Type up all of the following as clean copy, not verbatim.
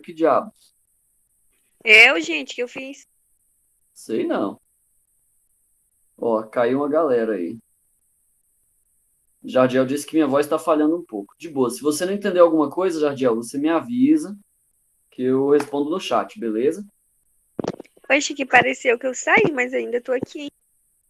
Que diabos? Gente, que eu fiz. Sei não. Ó, caiu uma galera aí. Jardiel disse que minha voz está falhando um pouco. De boa, se você não entender alguma coisa, Jardiel, você me avisa que eu respondo no chat, beleza? Acho que pareceu que eu saí, mas ainda tô aqui.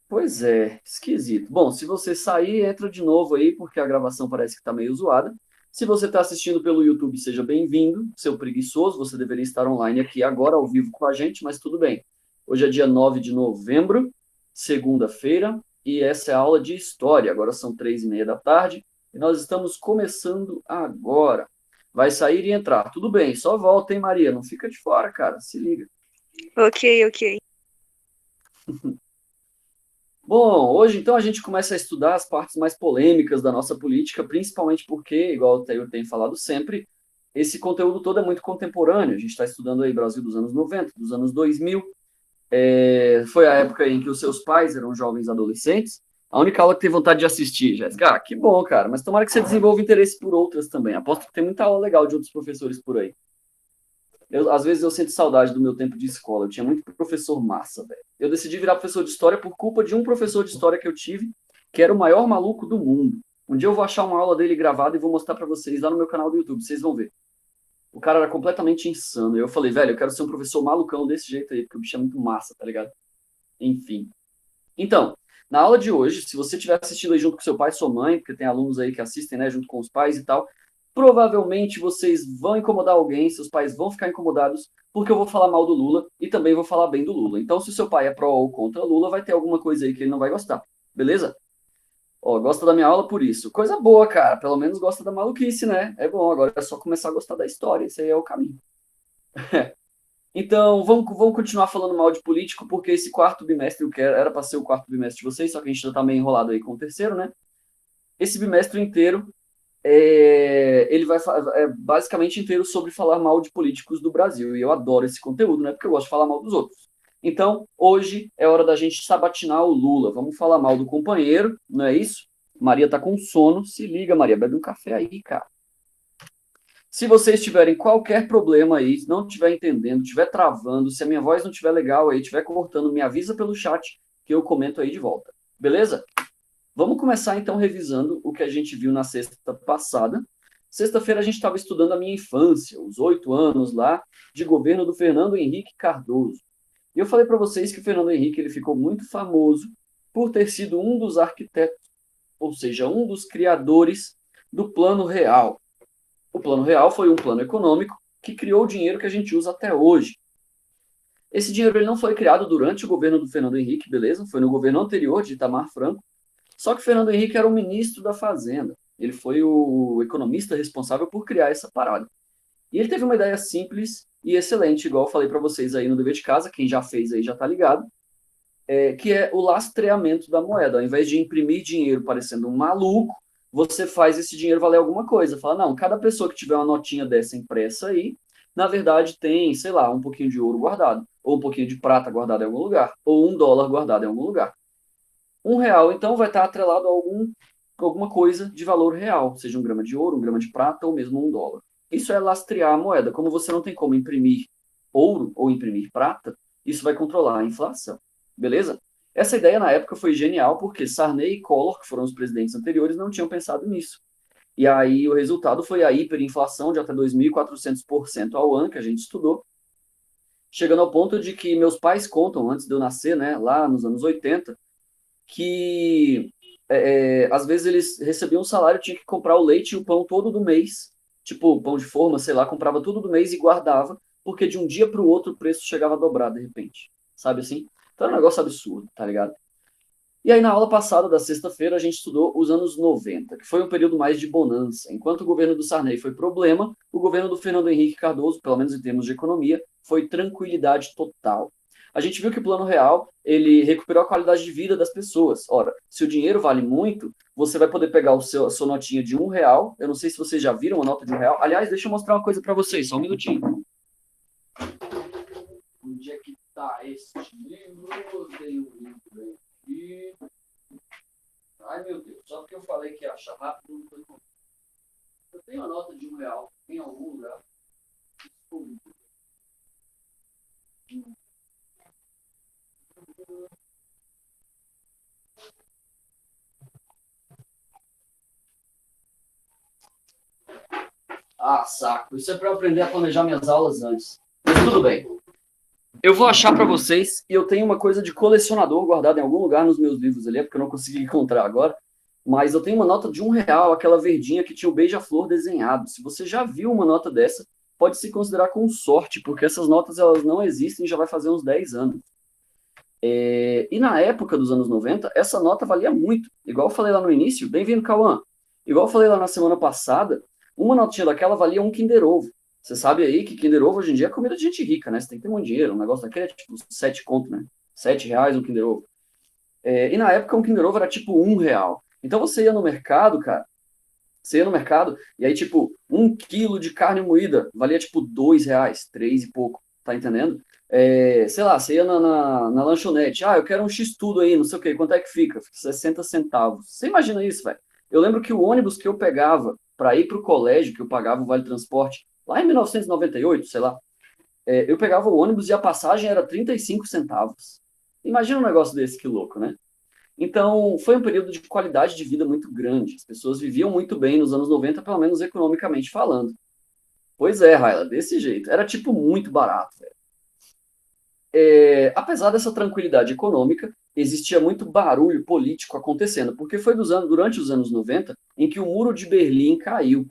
Pois é, esquisito. Bom, se você sair, entra de novo aí, porque a gravação parece que está meio zoada. Se você está assistindo pelo YouTube, seja bem-vindo. Seu preguiçoso, você deveria estar online aqui agora, ao vivo com a gente, mas tudo bem. Hoje é dia 9 de novembro, segunda-feira, e essa é a aula de História. Agora são 3:30 da tarde, e nós estamos começando agora. Vai sair e entrar. Tudo bem, só volta, hein, Maria? Não fica de fora, cara. Se liga. Ok, ok. Bom, hoje então a gente começa a estudar as partes mais polêmicas da nossa política, principalmente porque, igual o Taylor tem falado sempre, esse conteúdo todo é muito contemporâneo. A gente está estudando aí Brasil dos anos 90, dos anos 2000. Foi a época em que os seus pais eram jovens adolescentes. A única aula que tem vontade de assistir, Jéssica. Ah, que bom, cara. Mas tomara que você desenvolva interesse por outras também. Aposto que tem muita aula legal de outros professores por aí. Às vezes eu sinto saudade do meu tempo de escola. Eu tinha muito professor massa, velho. Eu decidi virar professor de história por culpa de um professor de história que eu tive, que era o maior maluco do mundo. Um dia eu vou achar uma aula dele gravada e vou mostrar para vocês lá no meu canal do YouTube. Vocês vão ver. O cara era completamente insano. Eu falei, velho, eu quero ser um professor malucão desse jeito aí, porque o bicho é muito massa, tá ligado? Enfim. Então, na aula de hoje, se você estiver assistindo aí junto com seu pai e sua mãe, porque tem alunos aí que assistem, né, junto com os pais e tal, provavelmente vocês vão incomodar alguém, seus pais vão ficar incomodados, porque eu vou falar mal do Lula e também vou falar bem do Lula. Então, se o seu pai é pró ou contra Lula, vai ter alguma coisa aí que ele não vai gostar, beleza? Ó, gosta da minha aula por isso. Coisa boa, cara. Pelo menos gosta da maluquice, né? É bom, agora é só começar a gostar da história. Esse aí é o caminho. Então, vamos continuar falando mal de político, porque esse quarto bimestre, eu quero, era para ser o quarto bimestre de vocês, só que a gente já está meio enrolado aí com o terceiro, né? Esse bimestre inteiro, ele vai basicamente inteiro sobre falar mal de políticos do Brasil. E eu adoro esse conteúdo, né? Porque eu gosto de falar mal dos outros. Então, hoje é hora da gente sabatinar o Lula. Vamos falar mal do companheiro, não é isso? Maria tá com sono. Se liga, Maria, bebe um café aí, cara. Se vocês tiverem qualquer problema aí, não estiver entendendo, estiver travando, se a minha voz não estiver legal aí, estiver cortando, me avisa pelo chat que eu comento aí de volta. Beleza? Vamos começar então revisando o que a gente viu na sexta passada. Sexta-feira a gente estava estudando a minha infância, os 8 anos lá de governo do Fernando Henrique Cardoso. E eu falei para vocês que o Fernando Henrique ele ficou muito famoso por ter sido um dos arquitetos, ou seja, um dos criadores do Plano Real. O Plano Real foi um plano econômico que criou o dinheiro que a gente usa até hoje. Esse dinheiro ele não foi criado durante o governo do Fernando Henrique, beleza? Foi no governo anterior de Itamar Franco. Só que o Fernando Henrique era o ministro da Fazenda. Ele foi o economista responsável por criar essa parada. E ele teve uma ideia simples e excelente, igual eu falei para vocês aí no dever de casa, quem já fez aí já está ligado, que é o lastreamento da moeda. Ao invés de imprimir dinheiro parecendo um maluco, você faz esse dinheiro valer alguma coisa. Fala, não, cada pessoa que tiver uma notinha dessa impressa aí, na verdade tem, sei lá, um pouquinho de ouro guardado, ou um pouquinho de prata guardado em algum lugar, ou US$ 1 guardado em algum lugar. R$ 1, então, vai estar atrelado a alguma coisa de valor real, seja 1 grama de ouro, 1 grama de prata ou mesmo US$ 1. Isso é lastrear a moeda. Como você não tem como imprimir ouro ou imprimir prata, isso vai controlar a inflação. Beleza? Essa ideia na época foi genial porque Sarney e Collor, que foram os presidentes anteriores, não tinham pensado nisso. E aí o resultado foi a hiperinflação de até 2.400% ao ano, que a gente estudou, chegando ao ponto de que meus pais contam, antes de eu nascer, né, lá nos anos 80, que às vezes eles recebiam um salário, tinha que comprar o leite e o pão todo do mês, tipo pão de forma, sei lá, comprava tudo do mês e guardava, porque de um dia para o outro o preço chegava a dobrar de repente, sabe assim? Então é um negócio absurdo, tá ligado? E aí na aula passada da sexta-feira a gente estudou os anos 90, que foi um período mais de bonança. Enquanto o governo do Sarney foi problema, o governo do Fernando Henrique Cardoso, pelo menos em termos de economia, foi tranquilidade total. A gente viu que o Plano Real, ele recuperou a qualidade de vida das pessoas. Ora, se o dinheiro vale muito, você vai poder pegar a sua notinha de R$ 1. Eu não sei se vocês já viram uma nota de R$ 1. Aliás, deixa eu mostrar uma coisa para vocês, só um minutinho. Onde é que tá este livro? Tem um livro aqui. Ai, meu Deus, só porque eu falei que ia achar rápido, não foi. Eu tenho a nota de R$ 1 em algum lugar. Ah, saco. Isso é para eu aprender a planejar minhas aulas antes. Mas tudo bem. Eu vou achar para vocês e eu tenho uma coisa de colecionador guardada em algum lugar nos meus livros ali, é porque eu não consegui encontrar agora. Mas eu tenho uma nota de R$ 1, aquela verdinha que tinha o beija-flor desenhado. Se você já viu uma nota dessa, pode se considerar com sorte, porque essas notas elas não existem já vai fazer uns 10 anos. E na época dos anos 90, essa nota valia muito. Igual eu falei lá no início, bem-vindo, Cauã. Igual eu falei lá na semana passada, uma notinha daquela valia um Kinder Ovo. Você sabe aí que Kinder Ovo hoje em dia é comida de gente rica, né? Você tem que ter muito dinheiro. Um negócio daquele é tipo 7 conto, né? R$ 7 um Kinder Ovo. E na época um Kinder Ovo era tipo R$ 1. Então você ia no mercado, cara, você ia no mercado e aí, tipo, 1 quilo de carne moída valia, tipo, R$ 2, 3 e pouco, tá entendendo? Sei lá, você ia na lanchonete, eu quero um X-tudo aí, não sei o quê, quanto é que fica? Fica 60 centavos. Você imagina isso, velho? Eu lembro que o ônibus que eu pegava para ir pro colégio, que eu pagava o Vale Transporte, lá em 1998, sei lá, eu pegava o ônibus e a passagem era 35 centavos. Imagina um negócio desse, que louco, né? Então, foi um período de qualidade de vida muito grande. As pessoas viviam muito bem nos anos 90, pelo menos economicamente falando. Pois é, Raila, desse jeito. Era, tipo, muito barato, velho. Apesar dessa tranquilidade econômica, existia muito barulho político acontecendo, porque foi durante os anos 90 em que o Muro de Berlim caiu.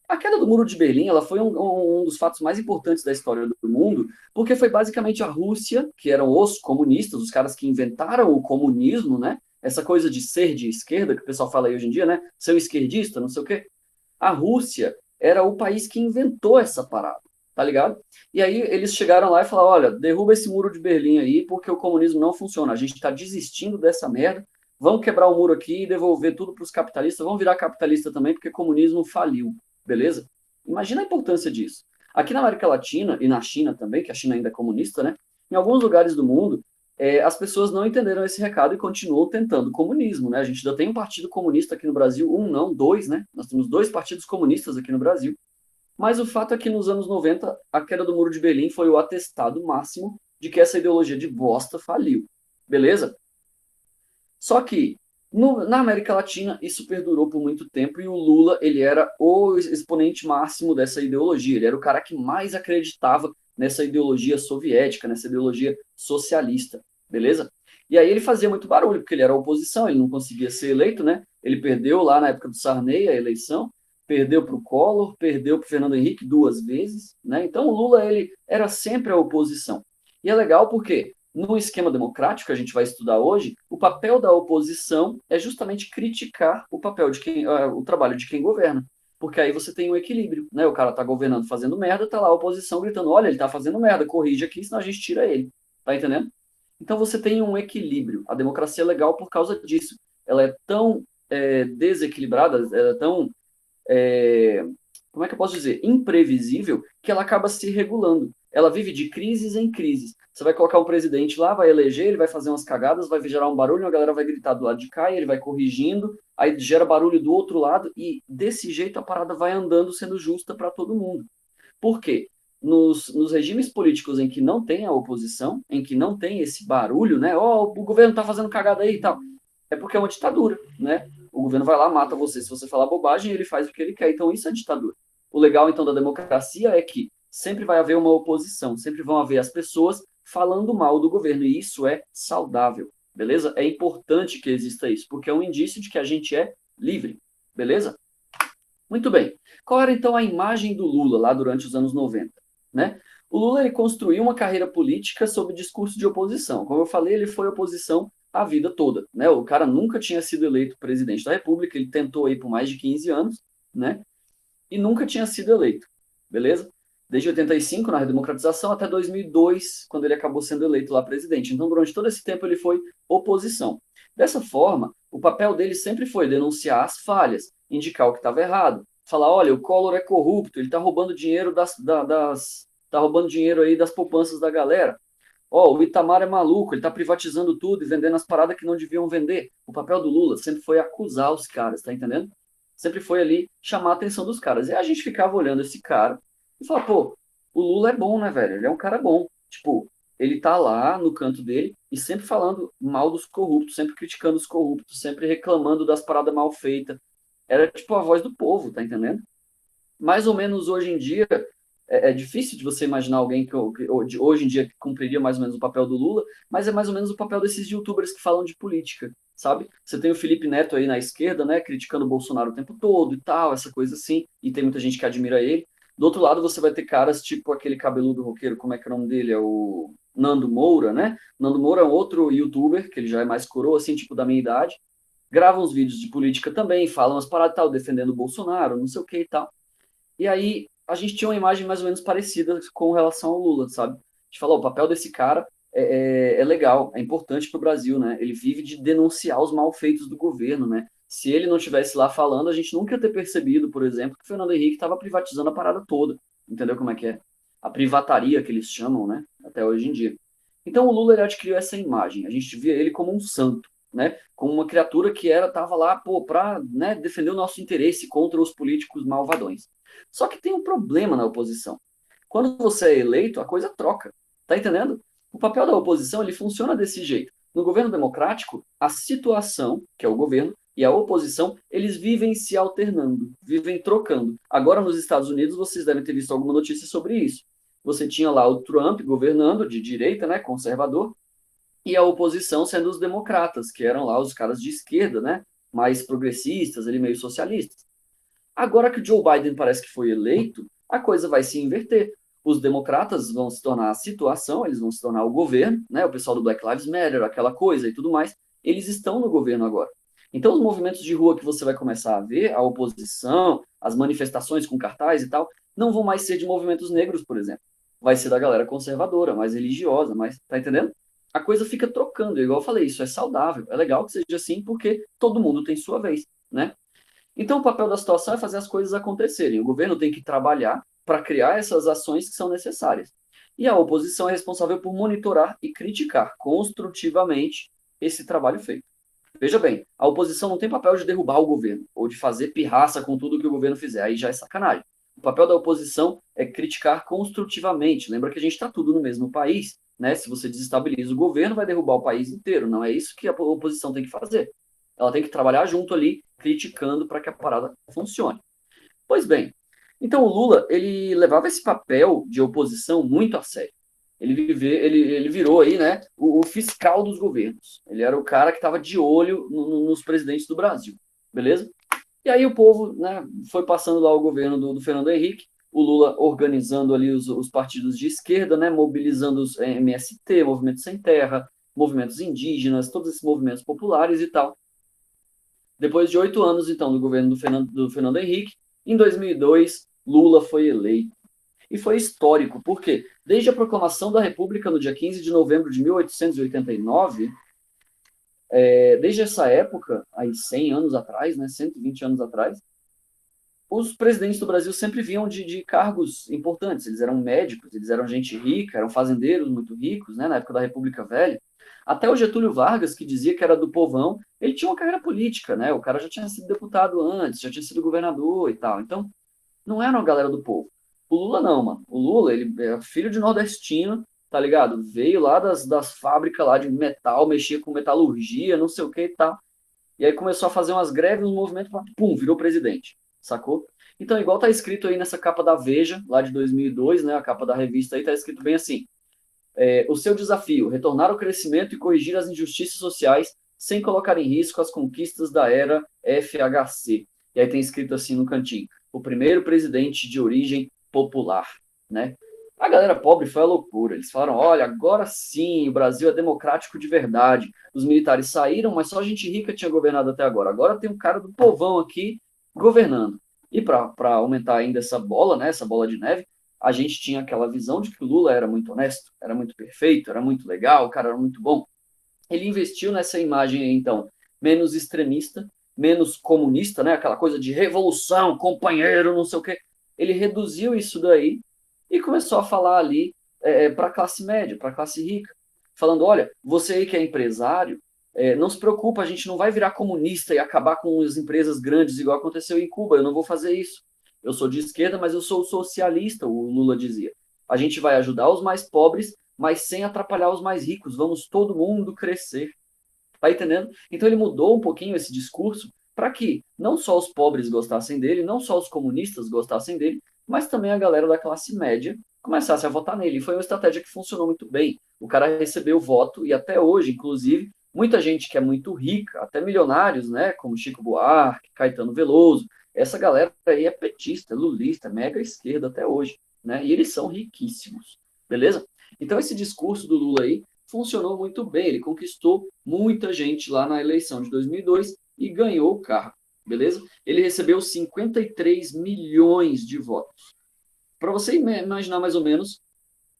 A queda do Muro de Berlim ela foi um dos fatos mais importantes da história do mundo, porque foi basicamente a Rússia, que eram os comunistas, os caras que inventaram o comunismo, né? Essa coisa de ser de esquerda, que o pessoal fala aí hoje em dia, né? Ser um esquerdista, não sei o quê. A Rússia era o país que inventou essa parada, tá ligado? E aí eles chegaram lá e falaram, olha, derruba esse Muro de Berlim aí, porque o comunismo não funciona. A gente está desistindo dessa merda, vamos quebrar o muro aqui e devolver tudo para os capitalistas, vamos virar capitalista também, porque o comunismo faliu. Beleza? Imagina a importância disso. Aqui na América Latina e na China também, que a China ainda é comunista, né? Em alguns lugares do mundo, as pessoas não entenderam esse recado e continuam tentando comunismo, né? A gente ainda tem um partido comunista aqui no Brasil, um não, dois, né? Nós temos dois partidos comunistas aqui no Brasil. Mas o fato é que nos anos 90, a queda do Muro de Berlim foi o atestado máximo de que essa ideologia de bosta faliu. Beleza? Só que na América Latina isso perdurou por muito tempo e o Lula ele era o exponente máximo dessa ideologia. Ele era o cara que mais acreditava nessa ideologia soviética, nessa ideologia socialista, beleza? E aí ele fazia muito barulho porque ele era oposição, ele não conseguia ser eleito, né? Ele perdeu lá na época do Sarney a eleição, perdeu para o Collor, perdeu para o Fernando Henrique 2 vezes, né? Então o Lula ele era sempre a oposição. E é legal porque no esquema democrático que a gente vai estudar hoje, o papel da oposição é justamente criticar o papel de quem, o trabalho de quem governa. Porque aí você tem um equilíbrio, né? O cara tá governando fazendo merda, tá lá a oposição gritando, olha, ele tá fazendo merda, corrige aqui, senão a gente tira ele. Tá entendendo? Então você tem um equilíbrio. A democracia é legal por causa disso. Ela é tão desequilibrada, ela é tão como é que eu posso dizer, imprevisível, que ela acaba se regulando. Ela vive de crises em crises. Você vai colocar um presidente lá, vai eleger, ele vai fazer umas cagadas, vai gerar um barulho, a galera vai gritar do lado de cá, e ele vai corrigindo, aí gera barulho do outro lado, e desse jeito a parada vai andando sendo justa para todo mundo. Por quê? Nos regimes políticos em que não tem a oposição, em que não tem esse barulho, né? O governo tá fazendo cagada aí e tal. É porque é uma ditadura, né? O governo vai lá, mata você. Se você falar bobagem, ele faz o que ele quer. Então, isso é ditadura. O legal, então, da democracia é que sempre vai haver uma oposição, sempre vão haver as pessoas falando mal do governo, e isso é saudável, beleza? É importante que exista isso, porque é um indício de que a gente é livre, beleza? Muito bem. Qual era, então, a imagem do Lula lá durante os anos 90? Né? O Lula ele construiu uma carreira política sob discurso de oposição. Como eu falei, ele foi oposição a vida toda. Né? O cara nunca tinha sido eleito presidente da República, ele tentou aí por mais de 15 anos, né? E nunca tinha sido eleito, beleza? Desde 85, na redemocratização, até 2002, quando ele acabou sendo eleito lá presidente. Então, durante todo esse tempo, ele foi oposição. Dessa forma, o papel dele sempre foi denunciar as falhas, indicar o que estava errado, falar, olha, o Collor é corrupto, ele está roubando dinheiro tá roubando dinheiro aí das poupanças da galera. O Itamar é maluco, ele está privatizando tudo e vendendo as paradas que não deviam vender. O papel do Lula sempre foi acusar os caras, tá entendendo? Sempre foi ali chamar a atenção dos caras. E a gente ficava olhando esse cara e falava, pô, o Lula é bom, né, velho? Ele é um cara bom. Tipo, ele tá lá no canto dele e sempre falando mal dos corruptos, sempre criticando os corruptos, sempre reclamando das paradas mal feitas. Era tipo a voz do povo, tá entendendo? Mais ou menos hoje em dia, é difícil de você imaginar alguém que hoje em dia que cumpriria mais ou menos o papel do Lula, mas é mais ou menos o papel desses youtubers que falam de política, sabe? Você tem o Felipe Neto aí na esquerda, né, criticando o Bolsonaro o tempo todo e tal, essa coisa assim, e tem muita gente que admira ele. Do outro lado, você vai ter caras tipo aquele cabeludo roqueiro, como é que é o nome dele? É o Nando Moura, né? Nando Moura é um outro youtuber, que ele já é mais coroa, assim, tipo da minha idade, grava uns vídeos de política também, fala umas paradas e tal, defendendo o Bolsonaro, não sei o que e tal. E aí a gente tinha uma imagem mais ou menos parecida com relação ao Lula, sabe? A gente falou, o papel desse cara é legal, é importante para o Brasil, né? Ele vive de denunciar os malfeitos do governo, né? Se ele não estivesse lá falando, a gente nunca ia ter percebido, por exemplo, que o Fernando Henrique estava privatizando a parada toda. Entendeu como é que é? A privataria que eles chamam, né? Até hoje em dia. Então o Lula ele adquiriu essa imagem. A gente via ele como um santo, né? Como uma criatura que estava lá, pô, para, né, defender o nosso interesse contra os políticos malvadões. Só que tem um problema na oposição. Quando você é eleito, a coisa troca. Tá entendendo? O papel da oposição ele funciona desse jeito. No governo democrático, a situação, que é o governo, e a oposição, eles vivem se alternando, vivem trocando. Agora, nos Estados Unidos, vocês devem ter visto alguma notícia sobre isso. Você tinha lá o Trump governando, de direita, né, conservador, e a oposição sendo os democratas, que eram lá os caras de esquerda, né, mais progressistas, ali meio socialistas. Agora que o Joe Biden parece que foi eleito, a coisa vai se inverter. Os democratas vão se tornar a situação, eles vão se tornar o governo, né? O pessoal do Black Lives Matter, aquela coisa e tudo mais, eles estão no governo agora. Então, os movimentos de rua que você vai começar a ver, a oposição, as manifestações com cartaz e tal, não vão mais ser de movimentos negros, por exemplo. Vai ser da galera conservadora, mais religiosa, mais, tá entendendo? A coisa fica trocando, igual eu falei, isso é saudável, é legal que seja assim, porque todo mundo tem sua vez, né? Então, o papel da situação é fazer as coisas acontecerem. O governo tem que trabalhar para criar essas ações que são necessárias. E a oposição é responsável por monitorar e criticar construtivamente esse trabalho feito. Veja bem, a oposição não tem papel de derrubar o governo ou de fazer pirraça com tudo que o governo fizer. Aí já é sacanagem. O papel da oposição é criticar construtivamente. Lembra que a gente está tudo no mesmo país, né? Se você desestabiliza o governo, vai derrubar o país inteiro. Não é isso que a oposição tem que fazer. Ela tem que trabalhar junto ali, criticando para que a parada funcione. Pois bem, então o Lula, ele levava esse papel de oposição muito a sério. Ele virou aí, né, o fiscal dos governos. Ele era o cara que estava de olho nos presidentes do Brasil, beleza? E aí o povo, né, foi passando lá o governo do Fernando Henrique, o Lula organizando ali os partidos de esquerda, né, mobilizando os MST, Movimento Sem Terra, movimentos indígenas, todos esses movimentos populares e tal. Depois de 8 anos, então, do governo do Fernando Henrique, em 2002, Lula foi eleito. E foi histórico, porque desde a proclamação da República no dia 15 de novembro de 1889, desde essa época, aí 100 anos atrás, né, 120 anos atrás, os presidentes do Brasil sempre vinham de cargos importantes. Eles eram médicos, eles eram gente rica, eram fazendeiros muito ricos, né, na época da República Velha. Até o Getúlio Vargas, que dizia que era do povão, ele tinha uma carreira política, né? O cara já tinha sido deputado antes, já tinha sido governador e tal. Então, não era uma galera do povo. O Lula não, mano. O Lula, ele é filho de nordestino, tá ligado? Veio lá das fábricas lá de metal, mexia com metalurgia, não sei o que e tal. E aí começou a fazer umas greves, uns movimentos, pum, virou presidente, sacou? Então, igual tá escrito aí nessa capa da Veja, lá de 2002, né, a capa da revista aí, tá escrito bem assim, o seu desafio, retornar ao crescimento e corrigir as injustiças sociais sem colocar em risco as conquistas da era FHC. E aí tem escrito assim no cantinho, o primeiro presidente de origem popular, né? A galera pobre foi a loucura. Eles falaram, olha, agora sim, o Brasil é democrático de verdade. Os militares saíram, mas só gente rica tinha governado até agora. Agora tem um cara do povão aqui governando. E para aumentar ainda essa bola, né, essa bola de neve, a gente tinha aquela visão de que o Lula era muito honesto, era muito perfeito, era muito legal, o cara era muito bom. Ele investiu nessa imagem aí, então, menos extremista, menos comunista, né, aquela coisa de revolução, companheiro, não sei o quê. Ele reduziu isso daí e começou a falar ali para a classe média, para a classe rica, falando, olha, você aí que é empresário, não se preocupa, a gente não vai virar comunista e acabar com as empresas grandes, igual aconteceu em Cuba, eu não vou fazer isso. Eu sou de esquerda, mas eu sou socialista, o Lula dizia. A gente vai ajudar os mais pobres, mas sem atrapalhar os mais ricos. Vamos todo mundo crescer. Tá entendendo? Então ele mudou um pouquinho esse discurso para que não só os pobres gostassem dele, não só os comunistas gostassem dele, mas também a galera da classe média começasse a votar nele. E foi uma estratégia que funcionou muito bem. O cara recebeu voto e até hoje, inclusive, muita gente que é muito rica, até milionários, né, como Chico Buarque, Caetano Veloso, essa galera aí é petista, lulista, mega esquerda até hoje, né? E eles são riquíssimos, beleza? Então esse discurso do Lula aí funcionou muito bem. Ele conquistou muita gente lá na eleição de 2002 e ganhou o cargo, beleza? Ele recebeu 53 milhões de votos. Para você imaginar mais ou menos,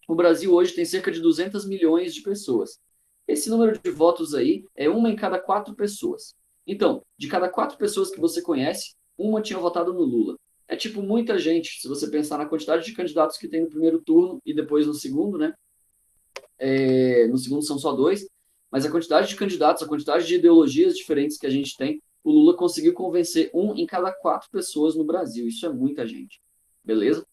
o Brasil hoje tem cerca de 200 milhões de pessoas. Esse número de votos aí é uma em cada 4 pessoas. Então, de cada 4 pessoas que você conhece, uma tinha votado no Lula. É tipo muita gente, se você pensar na quantidade de candidatos que tem no primeiro turno e depois no segundo, né? No segundo são só 2, mas a quantidade de candidatos, a quantidade de ideologias diferentes que a gente tem, o Lula conseguiu convencer um em cada 4 pessoas no Brasil. Isso é muita gente. Beleza?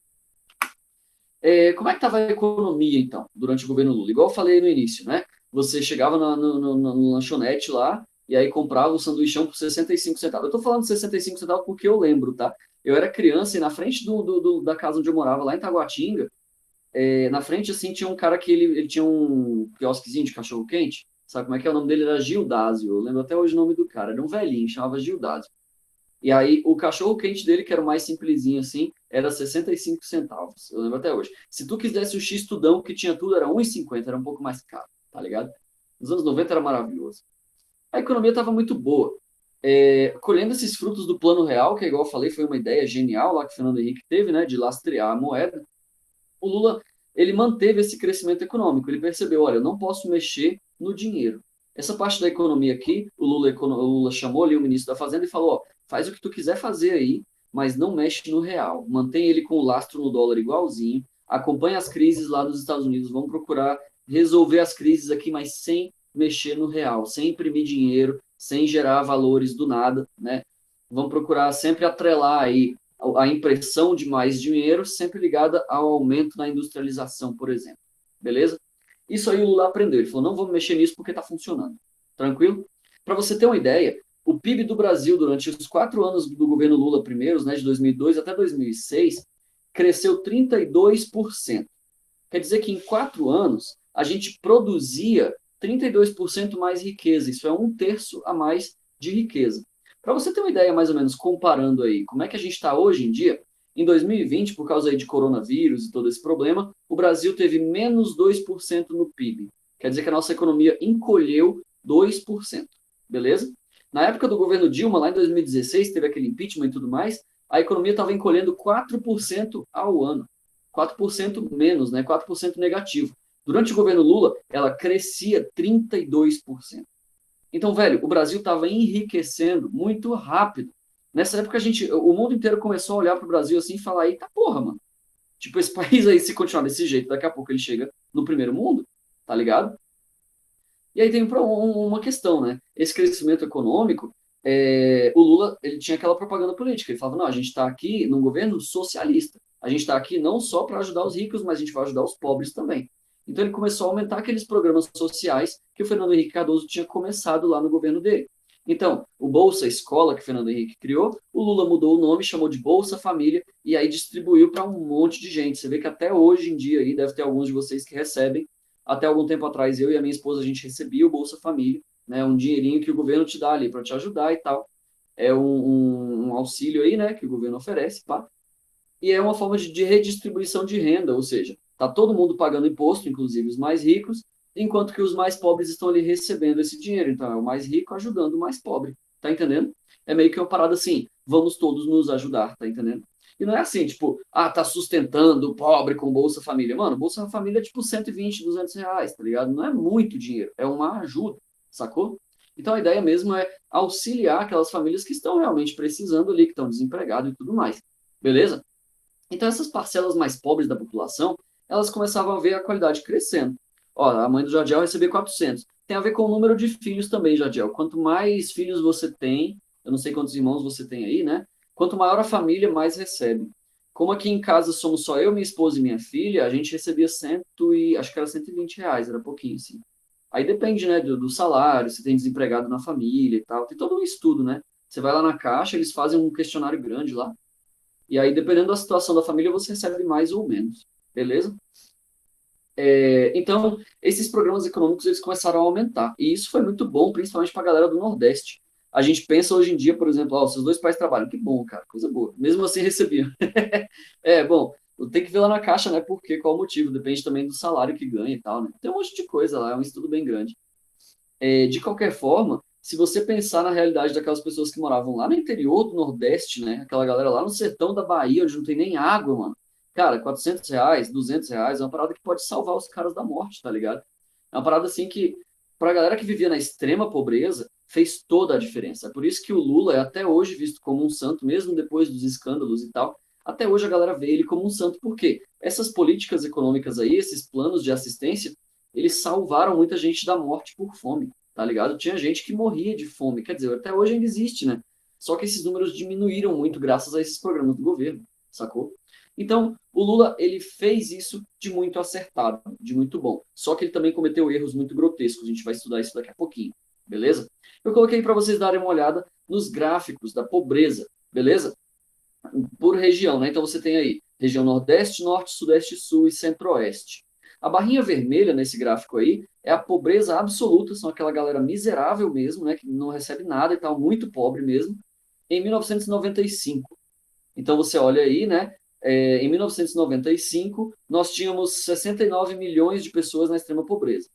Como é que estava a economia, então, durante o governo Lula? Igual eu falei no início, né? Você chegava no lanchonete lá e aí comprava o sanduichão por 65 centavos. Eu estou falando de 65 centavos porque eu lembro, tá? Eu era criança e na frente da casa onde eu morava, lá em Taguatinga, na frente, assim, tinha um cara que ele tinha um quiosquezinho de cachorro-quente. Sabe como é que é? O nome dele era Gildásio. Eu lembro até hoje o nome do cara. Era um velhinho, chamava Gildásio. E aí, o cachorro-quente dele, que era o mais simplesinho, assim, era 65 centavos. Eu lembro até hoje. Se tu quisesse o X-Tudão, que tinha tudo, era 1,50, era um pouco mais caro, tá ligado? Nos anos 90 era maravilhoso. A economia estava muito boa. Colhendo esses frutos do Plano Real, que, igual eu falei, foi uma ideia genial lá que o Fernando Henrique teve, né, de lastrear a moeda. O Lula, ele manteve esse crescimento econômico. Ele percebeu, olha, eu não posso mexer no dinheiro. Essa parte da economia aqui, o Lula chamou ali o ministro da Fazenda e falou, ó, faz o que tu quiser fazer aí, mas não mexe no real. Mantém ele com o lastro no dólar igualzinho, acompanha as crises lá nos Estados Unidos, vamos procurar resolver as crises aqui, mas sem mexer no real, sem imprimir dinheiro, sem gerar valores do nada, né? Vamos procurar sempre atrelar aí a impressão de mais dinheiro, sempre ligada ao aumento na industrialização, por exemplo. Beleza? Isso aí o Lula aprendeu. Ele falou, não vamos mexer nisso porque está funcionando. Tranquilo? Para você ter uma ideia, o PIB do Brasil durante os 4 anos do governo Lula primeiros, né, de 2002 até 2006, cresceu 32%. Quer dizer que em 4 anos a gente produzia 32% mais riqueza. Isso é 1/3 a mais de riqueza. Para você ter uma ideia, mais ou menos, comparando aí, como é que a gente está hoje em dia, em 2020, por causa aí de coronavírus e todo esse problema, o Brasil teve menos 2% no PIB. Quer dizer que a nossa economia encolheu 2%. Beleza? Na época do governo Dilma, lá em 2016, teve aquele impeachment e tudo mais, a economia estava encolhendo 4% ao ano. 4% menos, né? 4% negativo. Durante o governo Lula, ela crescia 32%. Então, velho, o Brasil estava enriquecendo muito rápido. Nessa época, o mundo inteiro começou a olhar para o Brasil assim e falar: eita porra, mano. Tipo, esse país aí, se continuar desse jeito, daqui a pouco ele chega no primeiro mundo, tá ligado? E aí tem uma questão, né? Esse crescimento econômico, o Lula, ele tinha aquela propaganda política. Ele falava: não, a gente está aqui num governo socialista. A gente está aqui não só para ajudar os ricos, mas a gente vai ajudar os pobres também. Então ele começou a aumentar aqueles programas sociais que o Fernando Henrique Cardoso tinha começado lá no governo dele. Então, o Bolsa Escola, que o Fernando Henrique criou, o Lula mudou o nome, chamou de Bolsa Família, e aí distribuiu para um monte de gente. Você vê que até hoje em dia, aí, deve ter alguns de vocês que recebem. Até algum tempo atrás, eu e a minha esposa, a gente recebia o Bolsa Família, né, um dinheirinho que o governo te dá ali para te ajudar e tal. É um auxílio aí, né, que o governo oferece, pá. E é uma forma de redistribuição de renda, ou seja, está todo mundo pagando imposto, inclusive os mais ricos, enquanto que os mais pobres estão ali recebendo esse dinheiro. Então, é o mais rico ajudando o mais pobre. Tá entendendo? É meio que uma parada assim, vamos todos nos ajudar, tá entendendo? E não é assim, tipo, tá sustentando o pobre com Bolsa Família. Mano, Bolsa Família é tipo 120, 200 reais, tá ligado? Não é muito dinheiro, é uma ajuda, sacou? Então a ideia mesmo é auxiliar aquelas famílias que estão realmente precisando ali, que estão desempregados e tudo mais. Beleza? Então, essas parcelas mais pobres da população, elas começavam a ver a qualidade crescendo. Ó, a mãe do Jadiel recebia 400. Tem a ver com o número de filhos também, Jadiel. Quanto mais filhos você tem, eu não sei quantos irmãos você tem aí, né? Quanto maior a família, mais recebe. Como aqui em casa somos só eu, minha esposa e minha filha, a gente recebia acho que era R$ 120, era pouquinho, assim. Aí depende, né, do salário, se tem desempregado na família e tal. Tem todo um estudo, né? Você vai lá na Caixa, eles fazem um questionário grande lá. E aí, dependendo da situação da família, você recebe mais ou menos. Beleza? Então, esses programas econômicos eles começaram a aumentar. E isso foi muito bom, principalmente para a galera do Nordeste. A gente pensa hoje em dia, por exemplo, ó, seus dois pais trabalham. Que bom, cara, coisa boa. Mesmo assim, recebiam. Bom, tem que ver lá na Caixa, né? Por quê, qual o motivo. Depende também do salário que ganha e tal, né? Tem um monte de coisa lá, é um estudo bem grande. De qualquer forma, se você pensar na realidade daquelas pessoas que moravam lá no interior do Nordeste, né? Aquela galera lá no sertão da Bahia, onde não tem nem água, mano. Cara, R$ 400, R$ 200 é uma parada que pode salvar os caras da morte, tá ligado? É uma parada assim que, pra galera que vivia na extrema pobreza, fez toda a diferença. É por isso que o Lula é até hoje visto como um santo, mesmo depois dos escândalos e tal. Até hoje a galera vê ele como um santo. Por quê? Essas políticas econômicas aí, esses planos de assistência, eles salvaram muita gente da morte por fome, tá ligado? Tinha gente que morria de fome, quer dizer, até hoje ainda existe, né? Só que esses números diminuíram muito graças a esses programas do governo, sacou? Então, o Lula, ele fez isso de muito acertado, de muito bom. Só que ele também cometeu erros muito grotescos, a gente vai estudar isso daqui a pouquinho, beleza? Eu coloquei para vocês darem uma olhada nos gráficos da pobreza, beleza? Por região, né? Então você tem aí região Nordeste, Norte, Sudeste, Sul e Centro-Oeste. A barrinha vermelha nesse gráfico aí é a pobreza absoluta, são aquela galera miserável mesmo, né, que não recebe nada e tal, muito pobre mesmo, em 1995. Então você olha aí, né, em 1995 nós tínhamos 69 milhões de pessoas na extrema pobreza.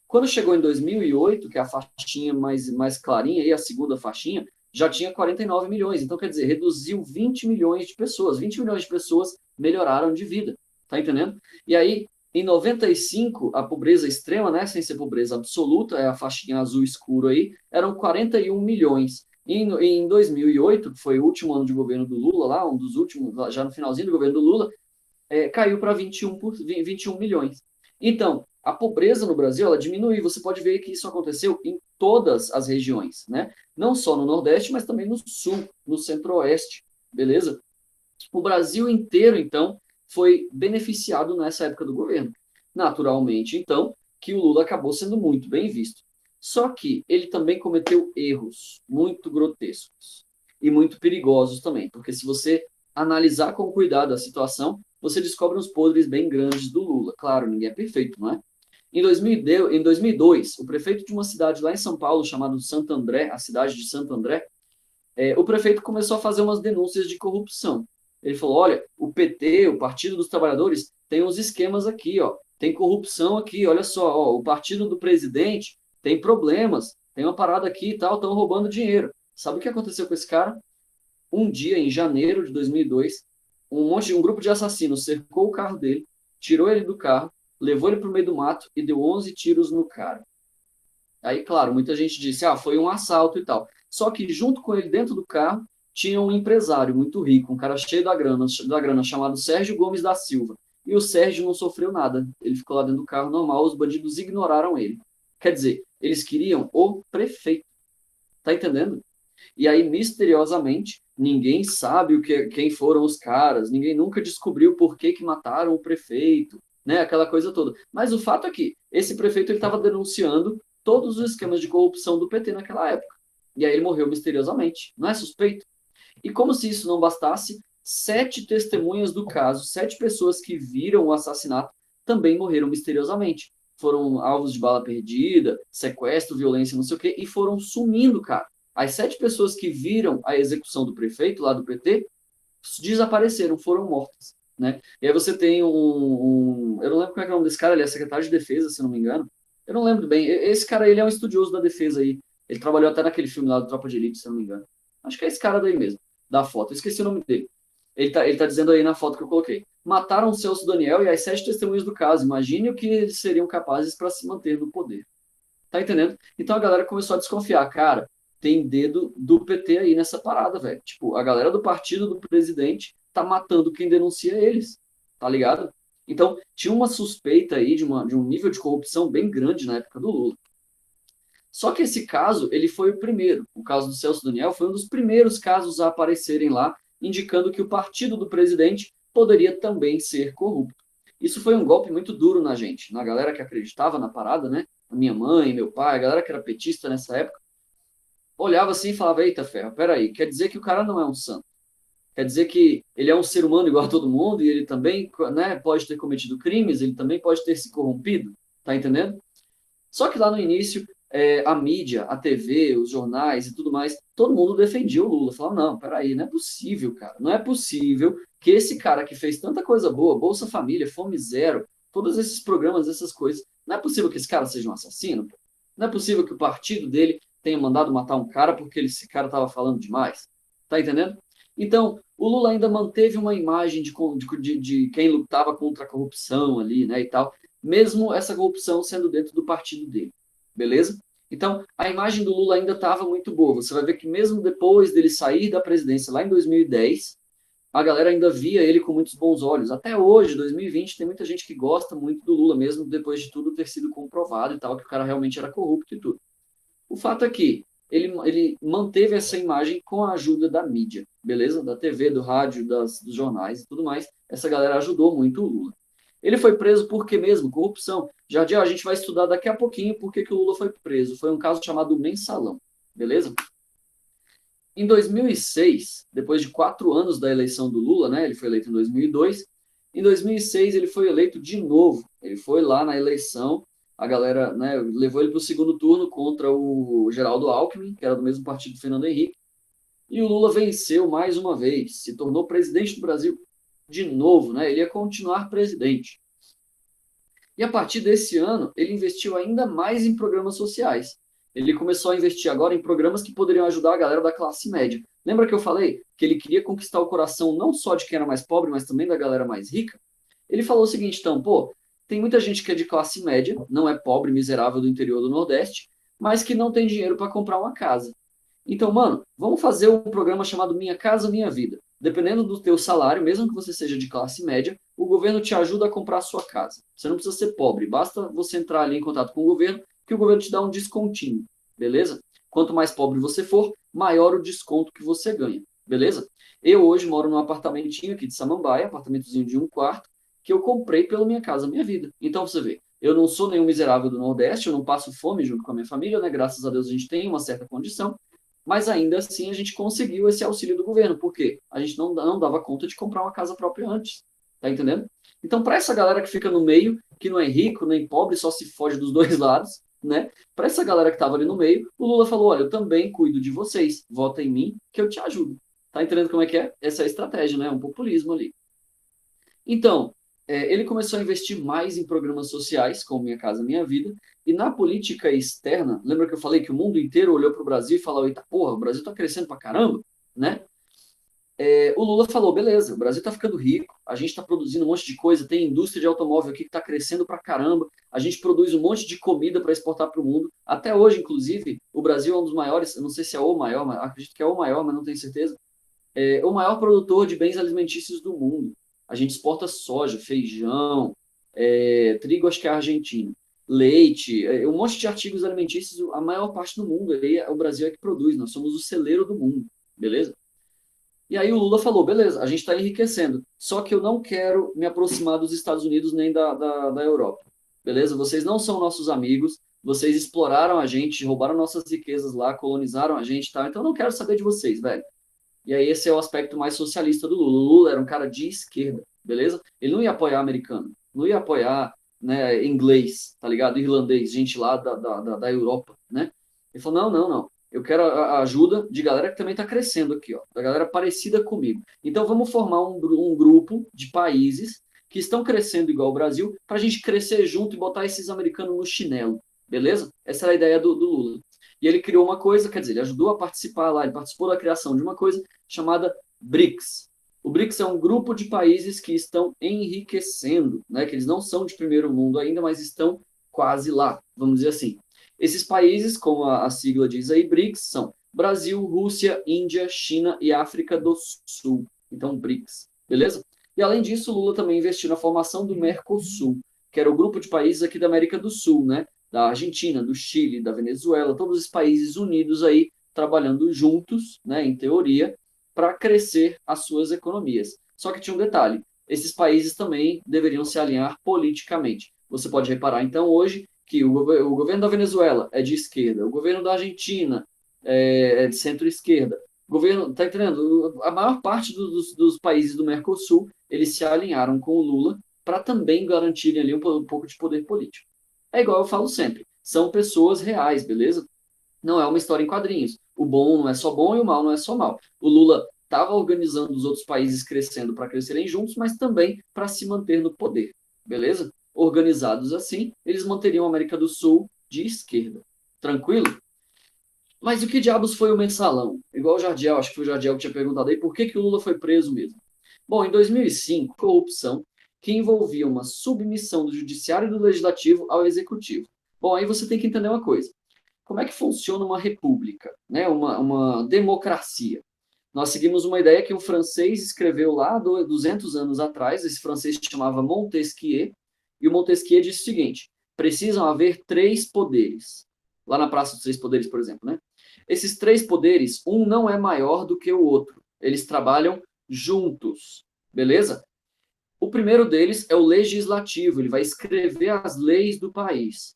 Quando chegou em 2008, que é a faixinha mais clarinha, aí, a segunda faixinha, já tinha 49 milhões. Então, quer dizer, reduziu 20 milhões de pessoas. 20 milhões de pessoas melhoraram de vida. Tá entendendo? E aí, em 95, a pobreza extrema, né, sem ser pobreza absoluta, é a faixinha azul escuro aí, eram 41 milhões. Em 2008, que foi o último ano de governo do Lula, lá, um dos últimos, já no finalzinho do governo do Lula, caiu para 21 milhões. Então, a pobreza no Brasil, ela diminuiu. Você pode ver que isso aconteceu em todas as regiões, né? Não só no Nordeste, mas também no Sul, no Centro-Oeste, beleza? O Brasil inteiro, então, foi beneficiado nessa época do governo. Naturalmente, então, que o Lula acabou sendo muito bem visto. Só que ele também cometeu erros muito grotescos e muito perigosos também, porque se você analisar com cuidado a situação, você descobre uns podres bem grandes do Lula. Claro, ninguém é perfeito, não é? Em 2002, o prefeito de uma cidade lá em São Paulo, chamado Santo André, a cidade de Santo André, o prefeito começou a fazer umas denúncias de corrupção. Ele falou: olha, o PT, o Partido dos Trabalhadores, tem uns esquemas aqui, ó, tem corrupção aqui, olha só, ó, o partido do presidente tem problemas, tem uma parada aqui e tal, estão roubando dinheiro. Sabe o que aconteceu com esse cara? Um dia, em janeiro de 2002, um grupo de assassinos cercou o carro dele, tirou ele do carro, levou ele para o meio do mato e deu 11 tiros no cara. Aí, claro, muita gente disse, foi um assalto e tal. Só que junto com ele dentro do carro tinha um empresário muito rico, um cara cheio da grana chamado Sérgio Gomes da Silva. E o Sérgio não sofreu nada. Ele ficou lá dentro do carro normal, os bandidos ignoraram ele. Quer dizer, eles queriam o prefeito. Tá entendendo? E aí, misteriosamente, ninguém sabe quem foram os caras, ninguém nunca descobriu por que mataram o prefeito, né? Aquela coisa toda. Mas o fato é que esse prefeito estava denunciando todos os esquemas de corrupção do PT naquela época. E aí ele morreu misteriosamente. Não é suspeito? E como se isso não bastasse, 7 testemunhas do caso, 7 pessoas que viram o assassinato, também morreram misteriosamente. Foram alvos de bala perdida, sequestro, violência, não sei o quê, e foram sumindo, cara. As 7 pessoas que viram a execução do prefeito lá do PT desapareceram, foram mortas. Né? E aí você tem eu não lembro como é que é o nome desse cara, ele é secretário de defesa, se não me engano. Eu não lembro bem. Esse cara, ele é um estudioso da defesa aí. Ele trabalhou até naquele filme lá do Tropa de Elite, se não me engano. Acho que é esse cara daí mesmo, da foto. Eu esqueci o nome dele. Ele tá dizendo aí na foto que eu coloquei. Mataram o Celso Daniel e as 7 testemunhas do caso. Imagine o que eles seriam capazes para se manter no poder. Tá entendendo? Então a galera começou a desconfiar. Cara, tem dedo do PT aí nessa parada, velho. Tipo, a galera do partido do presidente tá matando quem denuncia eles. Tá ligado? Então, tinha uma suspeita aí de um nível de corrupção bem grande na época do Lula. Só que esse caso, ele foi o primeiro. O caso do Celso Daniel foi um dos primeiros casos a aparecerem lá, indicando que o partido do presidente poderia também ser corrupto. Isso foi um golpe muito duro na gente, na galera que acreditava na parada, né? A minha mãe, meu pai, a galera que era petista nessa época, olhava assim e falava, eita ferro, peraí, quer dizer que o cara não é um santo. Quer dizer que ele é um ser humano igual a todo mundo e ele também, né, pode ter cometido crimes, ele também pode ter se corrompido, tá entendendo? Só que lá no início, a mídia, a TV, os jornais e tudo mais, todo mundo defendia o Lula. Falava, não, peraí, não é possível, cara. Não é possível que esse cara que fez tanta coisa boa, Bolsa Família, Fome Zero, todos esses programas, essas coisas, não é possível que esse cara seja um assassino. Não é possível que o partido dele tenha mandado matar um cara porque esse cara estava falando demais. Tá entendendo? Então, o Lula ainda manteve uma imagem de quem lutava contra a corrupção ali, né, e tal, mesmo essa corrupção sendo dentro do partido dele, beleza? Então, a imagem do Lula ainda estava muito boa. Você vai ver que mesmo depois dele sair da presidência lá em 2010, a galera ainda via ele com muitos bons olhos. Até hoje, 2020, tem muita gente que gosta muito do Lula, mesmo depois de tudo ter sido comprovado e tal, que o cara realmente era corrupto e tudo. O fato é que ele manteve essa imagem com a ajuda da mídia, beleza? Da TV, do rádio, dos jornais e tudo mais. Essa galera ajudou muito o Lula. Ele foi preso por quê mesmo? Corrupção. Jardim, a gente vai estudar daqui a pouquinho por que o Lula foi preso. Foi um caso chamado Mensalão, beleza? Em 2006, depois de 4 anos da eleição do Lula, né? Ele foi eleito em 2002. Em 2006, ele foi eleito de novo. Ele foi lá na eleição, a galera, né, levou ele para o segundo turno contra o Geraldo Alckmin, que era do mesmo partido do Fernando Henrique, e o Lula venceu mais uma vez, se tornou presidente do Brasil de novo, né? Ele ia continuar presidente. E a partir desse ano, ele investiu ainda mais em programas sociais. Ele começou a investir agora em programas que poderiam ajudar a galera da classe média. Lembra que eu falei que ele queria conquistar o coração não só de quem era mais pobre, mas também da galera mais rica? Ele falou o seguinte, então, pô, tem muita gente que é de classe média, não é pobre, miserável do interior do Nordeste, mas que não tem dinheiro para comprar uma casa. Então, mano, vamos fazer um programa chamado Minha Casa Minha Vida. Dependendo do teu salário, mesmo que você seja de classe média, o governo te ajuda a comprar a sua casa. Você não precisa ser pobre, basta você entrar ali em contato com o governo, que o governo te dá um descontinho, beleza? Quanto mais pobre você for, maior o desconto que você ganha, beleza? Eu hoje moro num apartamentinho aqui de Samambaia, apartamentozinho de 1 quarto, que eu comprei pela Minha Casa Minha Vida. Então, você vê, eu não sou nenhum miserável do Nordeste, eu não passo fome junto com a minha família, né? Graças a Deus a gente tem uma certa condição, mas ainda assim a gente conseguiu esse auxílio do governo. Por quê? A gente não dava conta de comprar uma casa própria antes. Tá entendendo? Então, para essa galera que fica no meio, que não é rico nem pobre, só se foge dos dois lados, né? Para essa galera que estava ali no meio, o Lula falou: olha, eu também cuido de vocês, vota em mim que eu te ajudo. Tá entendendo como é que é? Essa é a estratégia, né? Um populismo ali. Então, ele começou a investir mais em programas sociais, como Minha Casa Minha Vida, e na política externa, lembra que eu falei que o mundo inteiro olhou para o Brasil e falou: eita porra, o Brasil está crescendo para caramba, né? O Lula falou, beleza, o Brasil está ficando rico, a gente está produzindo um monte de coisa, tem indústria de automóvel aqui que está crescendo para caramba, a gente produz um monte de comida para exportar para o mundo. Até hoje, inclusive, o Brasil é um dos maiores, eu não sei se é o maior, mas acredito que é o maior, mas não tenho certeza, o maior produtor de bens alimentícios do mundo. A gente exporta soja, feijão, trigo, acho que é argentino, leite, um monte de artigos alimentícios, a maior parte do mundo, aí o Brasil é que produz, nós somos o celeiro do mundo, beleza? E aí o Lula falou, beleza, a gente está enriquecendo, só que eu não quero me aproximar dos Estados Unidos nem da Europa, beleza? Vocês não são nossos amigos, vocês exploraram a gente, roubaram nossas riquezas lá, colonizaram a gente e tal, então eu não quero saber de vocês, velho. E aí esse é o aspecto mais socialista do Lula. O Lula era um cara de esquerda, beleza? Ele não ia apoiar americano, não ia apoiar, né, inglês, tá ligado? Irlandês, gente lá da Europa, né? Ele falou, não, não, não. Eu quero a ajuda de galera que também está crescendo aqui, ó, da galera parecida comigo. Então vamos formar um grupo de países que estão crescendo igual o Brasil para a gente crescer junto e botar esses americanos no chinelo, beleza? Essa era a ideia do Lula. E ele criou uma coisa, quer dizer, ele ajudou a participar lá, ele participou da criação de uma coisa chamada BRICS. O BRICS é um grupo de países que estão enriquecendo, né? Que eles não são de primeiro mundo ainda, mas estão quase lá, vamos dizer assim. Esses países, como a sigla diz aí, BRICS, são Brasil, Rússia, Índia, China e África do Sul. Então, BRICS, beleza? E além disso, Lula também investiu na formação do Mercosul, que era o grupo de países aqui da América do Sul, né? Da Argentina, do Chile, da Venezuela, todos os países unidos aí, trabalhando juntos, né, em teoria, para crescer as suas economias. Só que tinha um detalhe, esses países também deveriam se alinhar politicamente. Você pode reparar, então, hoje, que o governo da Venezuela é de esquerda, o governo da Argentina é de centro-esquerda. O governo, tá entendendo? A maior parte dos países do Mercosul, eles se alinharam com o Lula para também garantirem ali um pouco de poder político. É igual eu falo sempre, são pessoas reais, beleza? Não é uma história em quadrinhos. O bom não é só bom e o mal não é só mal. O Lula estava organizando os outros países crescendo para crescerem juntos, mas também para se manter no poder, beleza? Organizados assim, eles manteriam a América do Sul de esquerda. Tranquilo? Mas o que diabos foi o mensalão? Igual o Jardiel, acho que foi o Jardiel que tinha perguntado aí, por que o Lula foi preso mesmo? Bom, em 2005, corrupção que envolvia uma submissão do judiciário e do legislativo ao executivo. Bom, aí você tem que entender uma coisa. Como é que funciona uma república, né? Uma democracia? Nós seguimos uma ideia que um francês escreveu lá 200 anos atrás, esse francês se chamava Montesquieu, e o Montesquieu disse o seguinte, precisam haver três poderes. Lá na Praça dos Três Poderes, por exemplo, né? Esses três poderes, um não é maior do que o outro. Eles trabalham juntos, beleza? O primeiro deles é o legislativo, ele vai escrever as leis do país.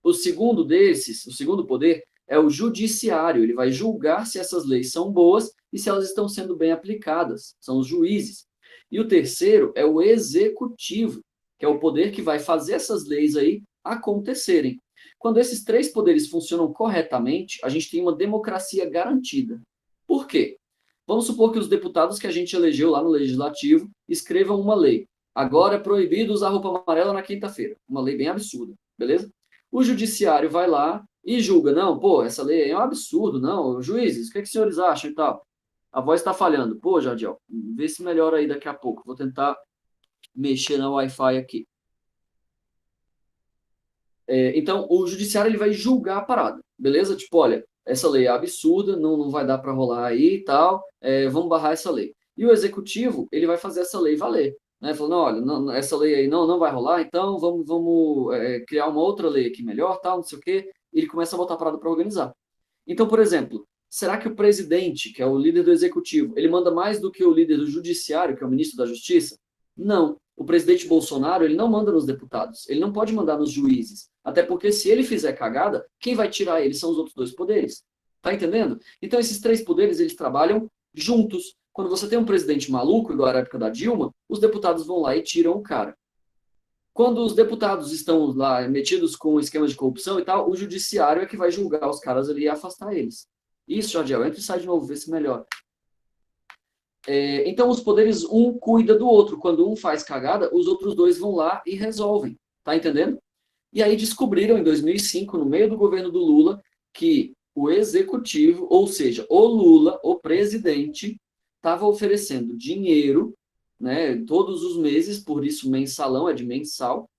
O segundo desses, o segundo poder, é o judiciário, ele vai julgar se essas leis são boas e se elas estão sendo bem aplicadas, são os juízes. E o terceiro é o executivo, que é o poder que vai fazer essas leis aí acontecerem. Quando esses três poderes funcionam corretamente, a gente tem uma democracia garantida. Por quê? Vamos supor que os deputados que a gente elegeu lá no Legislativo escrevam uma lei. Agora é proibido usar roupa amarela na quinta-feira. Uma lei bem absurda, beleza? O judiciário vai lá e julga. Não, pô, essa lei é um absurdo. Não, juízes, o que, é que os senhores acham e tal? A voz está falhando. Pô, Jadiel, vê se melhora aí daqui a pouco. Vou tentar mexer na Wi-Fi aqui. Então, o judiciário ele vai julgar a parada, beleza? Tipo, olha, essa lei é absurda, não vai dar para rolar aí e tal, vamos barrar essa lei. E o executivo, ele vai fazer essa lei valer, né? Falando, olha, não, essa lei aí não vai rolar, então vamos criar uma outra lei aqui melhor, tal, não sei o quê. E ele começa a botar a parada para organizar. Então, por exemplo, será que o presidente, que é o líder do executivo, ele manda mais do que o líder do judiciário, que é o ministro da Justiça? Não. O presidente Bolsonaro, ele não manda nos deputados, ele não pode mandar nos juízes. Até porque se ele fizer cagada, quem vai tirar ele são os outros dois poderes. Tá entendendo? Então esses três poderes, eles trabalham juntos. Quando você tem um presidente maluco, igual na época da Dilma, os deputados vão lá e tiram o cara. Quando os deputados estão lá metidos com esquema de corrupção e tal, o judiciário é que vai julgar os caras ali e afastar eles. Isso, Jadiel, entra e sai de novo, vê se melhora. Então, os poderes, um cuida do outro. Quando um faz cagada, os outros dois vão lá e resolvem. Tá entendendo? E aí descobriram, em 2005, no meio do governo do Lula, que o executivo, ou seja, o Lula, o presidente, estava oferecendo dinheiro, né, todos os meses, por isso mensalão, é de mensal,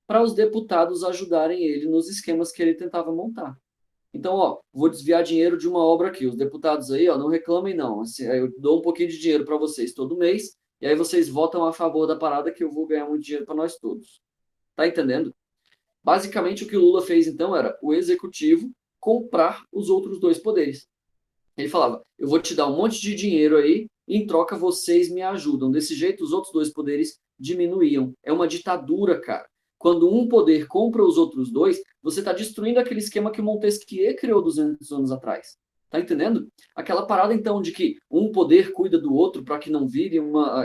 para os deputados ajudarem ele nos esquemas que ele tentava montar. Então, ó, vou desviar dinheiro de uma obra aqui. Os deputados aí, ó, não reclamem não. Assim, eu dou um pouquinho de dinheiro para vocês todo mês, e aí vocês votam a favor da parada que eu vou ganhar muito dinheiro para nós todos. Tá entendendo? Basicamente, o que o Lula fez, então, era o executivo comprar os outros dois poderes. Ele falava, eu vou te dar um monte de dinheiro aí, e em troca vocês me ajudam. Desse jeito, os outros dois poderes diminuíam. É uma ditadura, cara. Quando um poder compra os outros dois, você está destruindo aquele esquema que Montesquieu criou 200 anos atrás. Tá entendendo? Aquela parada, então, de que um poder cuida do outro para que não vire uma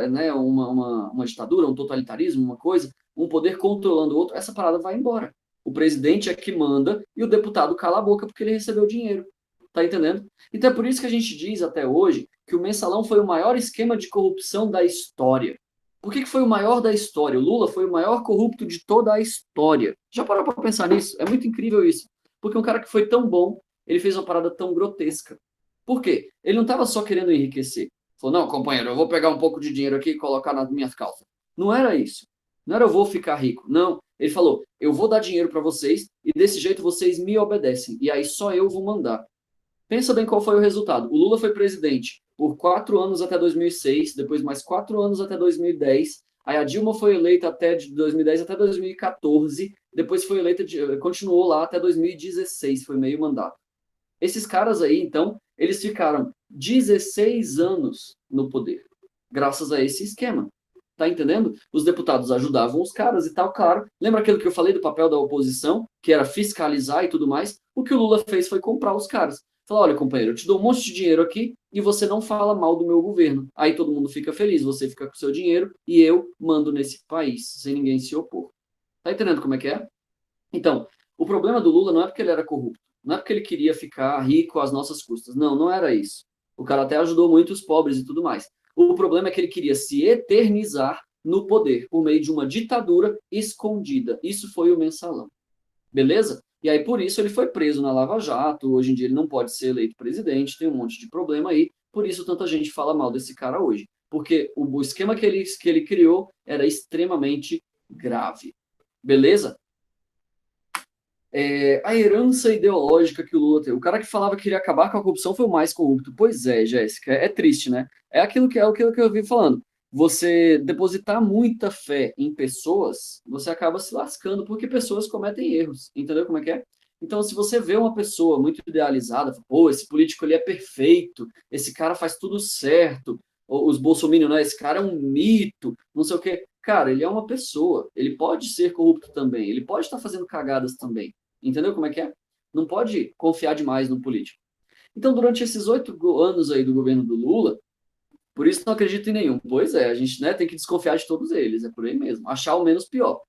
ditadura, um totalitarismo, uma coisa, um poder controlando o outro, essa parada vai embora. O presidente é que manda e o deputado cala a boca porque ele recebeu dinheiro. Tá entendendo? Então é por isso que a gente diz até hoje que o mensalão foi o maior esquema de corrupção da história. Por que foi o maior da história? O Lula foi o maior corrupto de toda a história. Já parou para pensar nisso? É muito incrível isso. Porque um cara que foi tão bom, ele fez uma parada tão grotesca. Por quê? Ele não estava só querendo enriquecer. Falou, não, companheiro, eu vou pegar um pouco de dinheiro aqui e colocar nas minhas calças. Não era isso. Não era eu vou ficar rico. Não. Ele falou, eu vou dar dinheiro para vocês e desse jeito vocês me obedecem. E aí só eu vou mandar. Pensa bem qual foi o resultado. O Lula foi presidente por 4 anos até 2006, depois mais 4 anos até 2010. Aí a Dilma foi eleita até de 2010 até 2014, depois foi eleita, continuou lá até 2016, foi meio mandato. Esses caras aí, então, eles ficaram 16 anos no poder, graças a esse esquema. Tá entendendo? Os deputados ajudavam os caras e tal, claro. Lembra aquilo que eu falei do papel da oposição, que era fiscalizar e tudo mais? O que o Lula fez foi comprar os caras. Falou, olha, companheiro, eu te dou um monte de dinheiro aqui e você não fala mal do meu governo. Aí todo mundo fica feliz, você fica com o seu dinheiro e eu mando nesse país, sem ninguém se opor. Tá entendendo como é que é? Então, o problema do Lula não é porque ele era corrupto, não é porque ele queria ficar rico às nossas custas. Não, não era isso. O cara até ajudou muito os pobres e tudo mais. O problema é que ele queria se eternizar no poder por meio de uma ditadura escondida. Isso foi o mensalão. Beleza? E aí, por isso, ele foi preso na Lava Jato. Hoje em dia, ele não pode ser eleito presidente. Tem um monte de problema aí. Por isso, tanta gente fala mal desse cara hoje. Porque o esquema que ele criou era extremamente grave. Beleza? A herança ideológica que o Lula tem. O cara que falava que queria acabar com a corrupção foi o mais corrupto. Pois é, Jéssica, é triste, né? É aquilo que eu vi falando. Você depositar muita fé em pessoas, você acaba se lascando, porque pessoas cometem erros. Entendeu como é que é? Então, se você vê uma pessoa muito idealizada, pô, esse político ele é perfeito, esse cara faz tudo certo, os bolsominions, né? Esse cara é um mito, não sei o quê. Cara, ele é uma pessoa, ele pode ser corrupto também, ele pode estar fazendo cagadas também. Entendeu como é que é? Não pode confiar demais no político. Então, durante esses 8 anos aí do governo do Lula, por isso não acredito em nenhum. Pois é, a gente, né, tem que desconfiar de todos eles, é por aí mesmo. Achar o menos pior.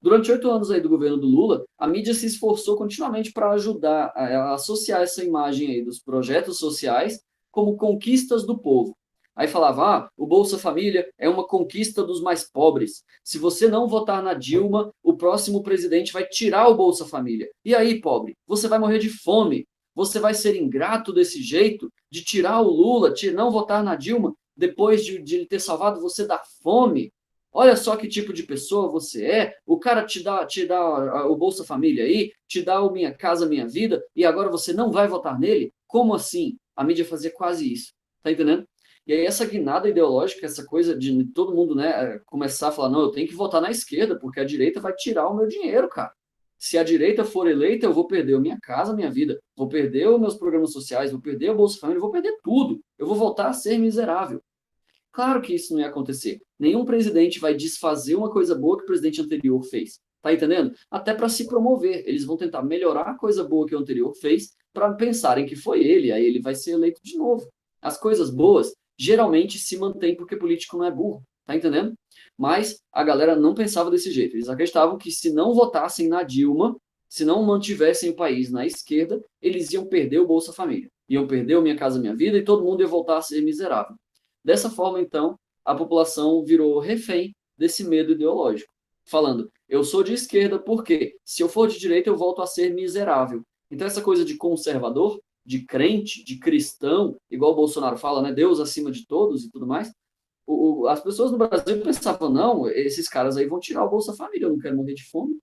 Durante 8 anos aí do governo do Lula, a mídia se esforçou continuamente para ajudar a associar essa imagem aí dos projetos sociais como conquistas do povo. Aí falava, o Bolsa Família é uma conquista dos mais pobres. Se você não votar na Dilma, o próximo presidente vai tirar o Bolsa Família. E aí, pobre, você vai morrer de fome. Você vai ser ingrato desse jeito de tirar o Lula, de não votar na Dilma, depois de ele ter salvado você da fome. Olha só que tipo de pessoa você é. O cara te dá o Bolsa Família aí, te dá o Minha Casa Minha Vida, e agora você não vai votar nele? Como assim? A mídia fazia quase isso. Tá entendendo? E aí essa guinada ideológica, essa coisa de todo mundo, né, começar a falar, não, eu tenho que votar na esquerda, porque a direita vai tirar o meu dinheiro, cara. Se a direita for eleita, eu vou perder a minha casa, a minha vida, vou perder os meus programas sociais, vou perder o Bolsa Família, vou perder tudo. Eu vou voltar a ser miserável. Claro que isso não ia acontecer. Nenhum presidente vai desfazer uma coisa boa que o presidente anterior fez. Tá entendendo? Até para se promover. Eles vão tentar melhorar a coisa boa que o anterior fez para pensarem que foi ele, aí ele vai ser eleito de novo. As coisas boas geralmente se mantêm porque político não é burro. Tá entendendo? Mas a galera não pensava desse jeito. Eles acreditavam que se não votassem na Dilma, se não mantivessem o país na esquerda, eles iam perder o Bolsa Família. Iam perder o Minha Casa Minha Vida e todo mundo ia voltar a ser miserável. Dessa forma, então, a população virou refém desse medo ideológico, falando, eu sou de esquerda porque, se eu for de direita, eu volto a ser miserável. Então, essa coisa de conservador, de crente, de cristão, igual o Bolsonaro fala, né, Deus acima de todos e tudo mais, as pessoas no Brasil pensavam, não, esses caras aí vão tirar o Bolsa Família, eu não quero morrer de fome,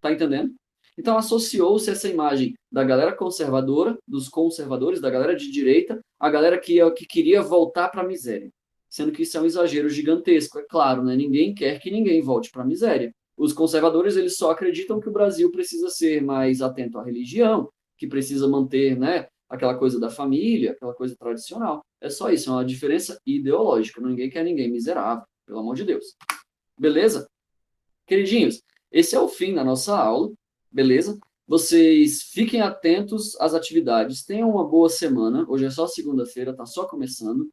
tá entendendo? Então associou-se essa imagem da galera conservadora, dos conservadores, da galera de direita, a galera que queria voltar para a miséria. Sendo que isso é um exagero gigantesco, é claro, né? Ninguém quer que ninguém volte para a miséria. Os conservadores eles só acreditam que o Brasil precisa ser mais atento à religião, que precisa manter, né, aquela coisa da família, aquela coisa tradicional. É só isso, é uma diferença ideológica. Ninguém quer ninguém miserável, pelo amor de Deus. Beleza? Queridinhos, esse é o fim da nossa aula. Beleza? Vocês fiquem atentos às atividades. Tenham uma boa semana. Hoje é só segunda-feira, tá só começando.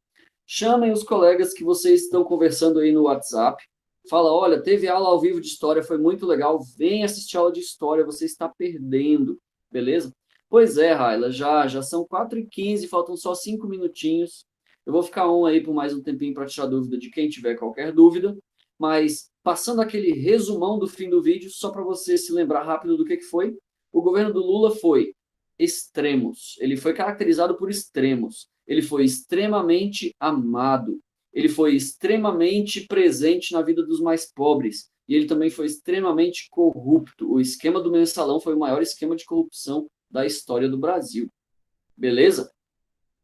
Chamem os colegas que vocês estão conversando aí no WhatsApp. Fala, olha, teve aula ao vivo de história, foi muito legal. Vem assistir a aula de história, você está perdendo. Beleza? Pois é, Raila, já são 4h15, faltam só 5 minutinhos. Eu vou ficar aí por mais um tempinho para tirar dúvida de quem tiver qualquer dúvida. Mas passando aquele resumão do fim do vídeo, só para você se lembrar rápido do que foi, o governo do Lula foi extremos. Ele foi caracterizado por extremos. Ele foi extremamente amado. Ele foi extremamente presente na vida dos mais pobres. E ele também foi extremamente corrupto. O esquema do mensalão foi o maior esquema de corrupção da história do Brasil. Beleza?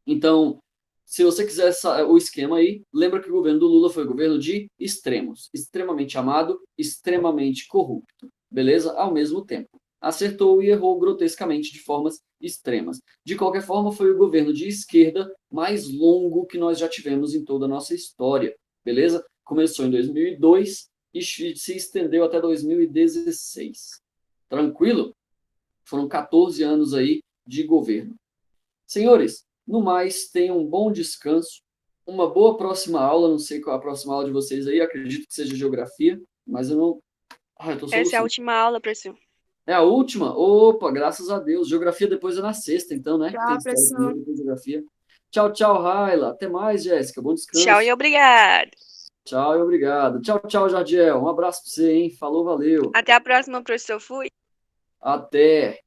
Então, se você quiser o esquema aí, lembra que o governo do Lula foi o governo de extremos. Extremamente amado, extremamente corrupto. Beleza? Ao mesmo tempo. Acertou e errou grotescamente de formas extremas. De qualquer forma, foi o governo de esquerda mais longo que nós já tivemos em toda a nossa história. Beleza? começou em 2002 e se estendeu até 2016. Tranquilo? Foram 14 anos aí de governo. Senhores, no mais, tenham um bom descanso, uma boa próxima aula, não sei qual é a próxima aula de vocês aí, acredito que seja geografia, mas eu não... eu tô Essa é a soluçando. última aula, professor. É a última? Opa, graças a Deus. Geografia depois é na sexta, então, né? Tem Tchau, história professor. primeiro, depois geografia. Tchau, tchau, Raila. Até mais, Jéssica. Bom Tchau descanso. e obrigado. Tchau e obrigado. Tchau, tchau, Jardiel. Um abraço pra você, hein? Falou, valeu. Até a próxima, professor. Fui. Até.